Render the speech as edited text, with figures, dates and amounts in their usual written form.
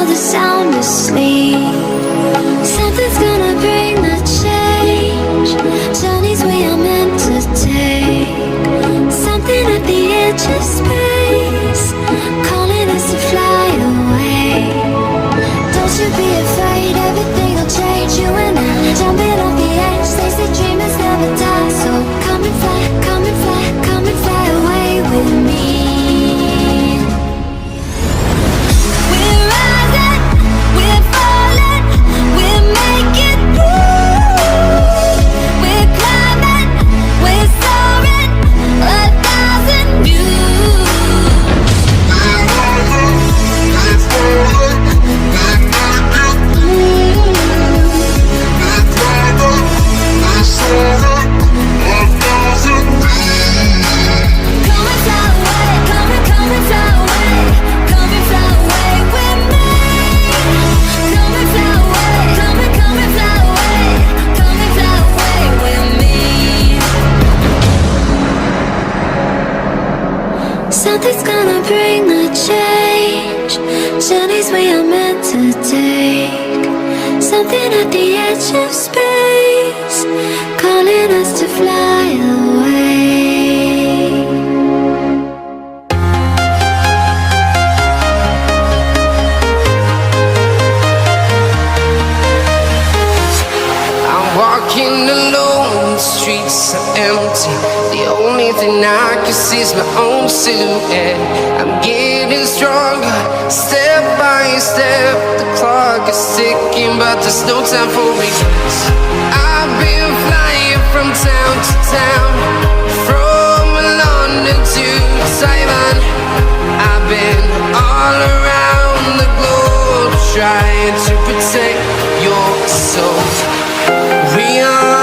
all the sound asleep. Something's gonna bring the change. Journeys we are meant to take. Something at the edge of space, calling us to fly away. Don't you be afraid, everything will change. You and I, jumping off the edge. They say dreamers never die. So come and fly, come and fly, come and fly away with me. We're rising, we're falling, we're making through. We're climbing, we're soaring, 1,000 views. We're rising, we're falling, we're making through. We're climbing, we're soaring, 1,000 views. Come and fly away, come and fly away, come and fly away with me. Come and fly away, come and fly away, come and fly away with me. Something's gonna bring the change. Journeys we are meant to take. Something at the edge of space, calling us to fly away. I'm walking alone, the streets are empty. The only thing I can see is my own silhouette. I'm getting stronger, step by step. The clock is ticking, but there's no time for regrets. I've been flying from town to town, from London to Taiwan. I've been all around the globe, trying to protect your soul. We are